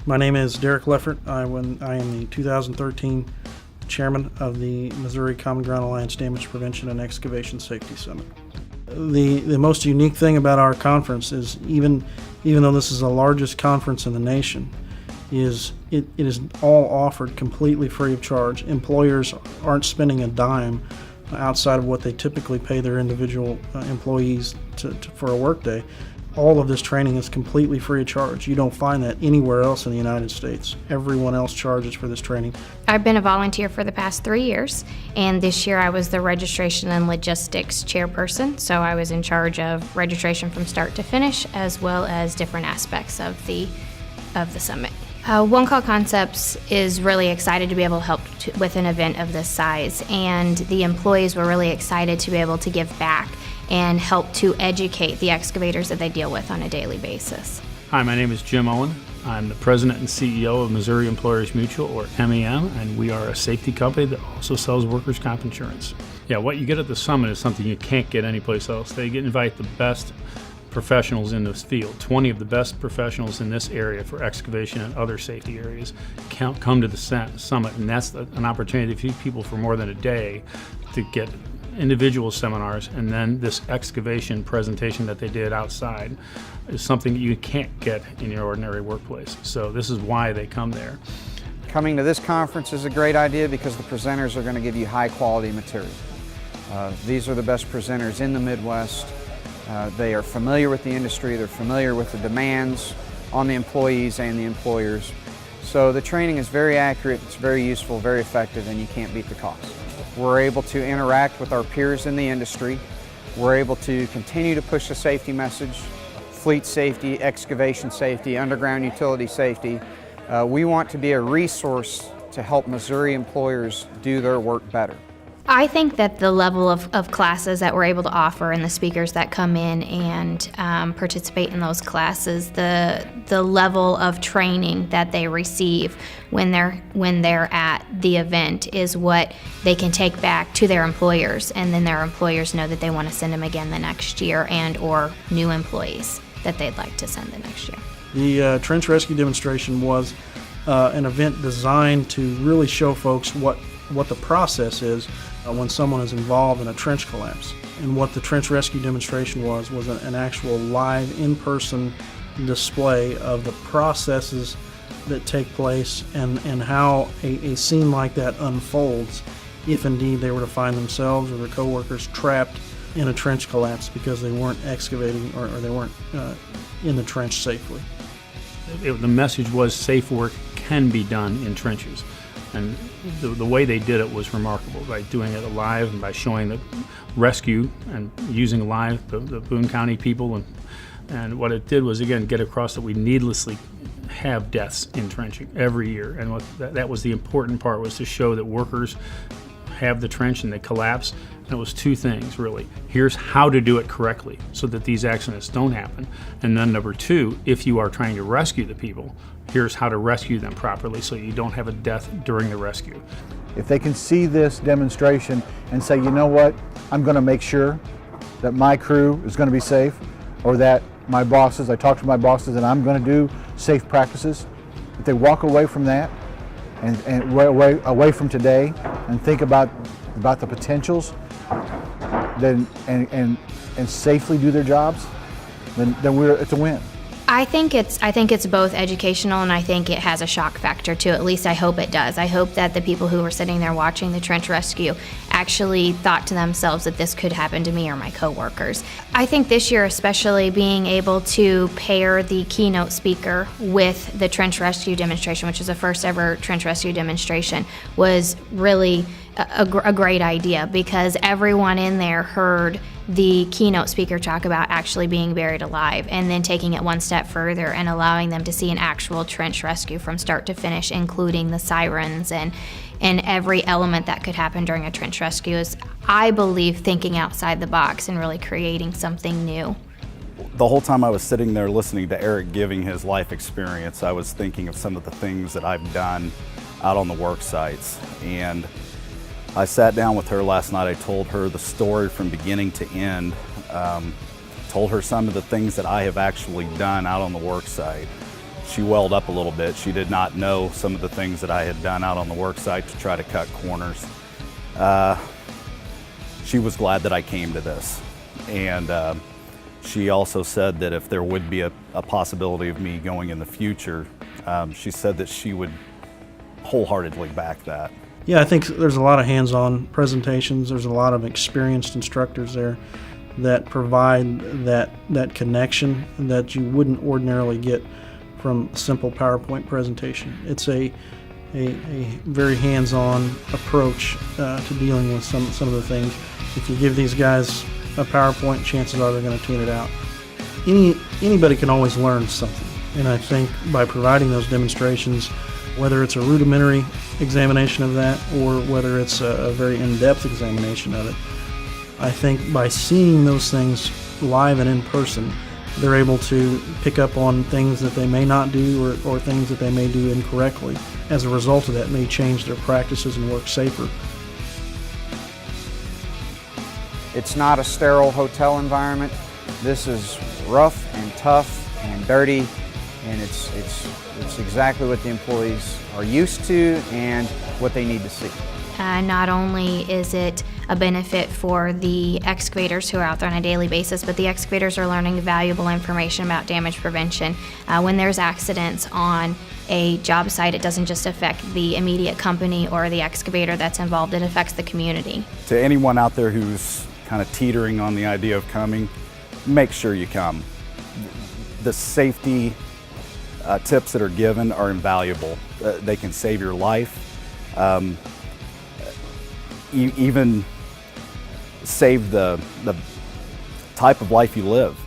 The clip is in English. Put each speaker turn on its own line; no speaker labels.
My name is Derek Leffert. I am the 2013 chairman of the Missouri Common Ground Alliance Damage Prevention and Excavation Safety Summit. The most unique thing about our conference is even though this is the largest conference in the nation, is it is all offered completely free of charge. Employers aren't spending a dime outside of what they typically pay their individual employees for a workday. All of this training is completely free of charge. You don't find that anywhere else in the United States. Everyone else charges for this training.
I've been a volunteer for the past 3 years, and this year I was the registration and logistics chairperson, so I was in charge of registration from start to finish, as well as different aspects of the summit. One Call Concepts is really excited to be able to help with an event of this size, and the employees were really excited to be able to give back and help to educate the excavators that they deal with on a daily basis.
Hi, my name is Jim Owen. I'm the president and CEO of Missouri Employers Mutual, or MEM, and we are a safety company that also sells workers' comp insurance. Yeah, what you get at the summit is something you can't get anyplace else. They invite the best professionals in this field. 20 of the best professionals in this area for excavation and other safety areas come to the summit, and that's an opportunity for people for more than a day to get individual seminars, and then this excavation presentation that they did outside is something that you can't get in your ordinary workplace. So this is why they come there.
Coming to this conference is a great idea because the presenters are going to give you high quality material. These are the best presenters in the Midwest. They are familiar with the industry, they're familiar with the demands on the employees and the employers. So the training is very accurate, it's very useful, very effective, and you can't beat the cost. We're able to interact with our peers in the industry. We're able to continue to push the safety message, fleet safety, excavation safety, underground utility safety. We want to be a resource to help Missouri employers do their work better.
I think that the level of classes that we're able to offer and the speakers that come in and participate in those classes, the level of training that they receive when they're at the event is what they can take back to their employers, and then their employers know that they want to send them again the next year, and or new employees that they'd like to send the next year.
The trench rescue demonstration was an event designed to really show folks what the process is when someone is involved in a trench collapse. And what the trench rescue demonstration was an actual live in-person display of the processes that take place and how a scene like that unfolds if indeed they were to find themselves or their coworkers trapped in a trench collapse because they weren't excavating or they weren't in the trench safely.
The message was safe work can be done in trenches. And the way they did it was remarkable, by doing it live and by showing the rescue and using live the Boone County people. And what it did was, again, get across that we needlessly have deaths in trenching every year. And that was the important part, was to show that workers have the trench and they collapse. And it was two things, really. Here's how to do it correctly so that these accidents don't happen. And then number two, if you are trying to rescue the people, here's how to rescue them properly so you don't have a death during the rescue.
If they can see this demonstration and say, you know what, I'm going to make sure that my crew is going to be safe, or that my bosses, I talk to my bosses and I'm going to do safe practices, if they walk away from that and away from today and think about the potentials, then and safely do their jobs, then it's a win.
I think it's both educational, and I think it has a shock factor too. At least I hope it does. I hope that the people who were sitting there watching the trench rescue actually thought to themselves that this could happen to me or my coworkers. I think this year, especially, being able to pair the keynote speaker with the trench rescue demonstration, which is the first ever trench rescue demonstration, was really a great idea, because everyone in there heard the keynote speaker talk about actually being buried alive, and then taking it one step further and allowing them to see an actual trench rescue from start to finish, including the sirens and every element that could happen during a trench rescue, is, I believe, thinking outside the box and really creating something new.
The whole time I was sitting there listening to Eric giving his life experience, I was thinking of some of the things that I've done out on the work sites. And I sat down with her last night. I told her the story from beginning to end, told her some of the things that I have actually done out on the work site. she welled up a little bit. She did not know some of the things that I had done out on the work site to try to cut corners. She was glad that I came to this. And she also said that if there would be a possibility of me going in the future, she said that she would wholeheartedly back that.
Yeah, I think there's a lot of hands-on presentations. There's a lot of experienced instructors there that provide that connection that you wouldn't ordinarily get from a simple PowerPoint presentation. It's a very hands-on approach to dealing with some of the things. If you give these guys a PowerPoint, chances are they're going to tune it out. Anybody can always learn something, and I think by providing those demonstrations, whether it's a rudimentary examination of that or whether it's a very in-depth examination of it, I think by seeing those things live and in person, they're able to pick up on things that they may not do or things that they may do incorrectly. As a result of that, may change their practices and work safer.
It's not a sterile hotel environment. This is rough and tough and dirty, and it's exactly what the employees are used to and what they need to see.
Not only is it a benefit for the excavators who are out there on a daily basis, but the excavators are learning valuable information about damage prevention. When there's accidents on a job site, it doesn't just affect the immediate company or the excavator that's involved, it affects the community.
To anyone out there who's kind of teetering on the idea of coming, make sure you come. The safety tips that are given are invaluable. They can save your life, even save the type of life you live.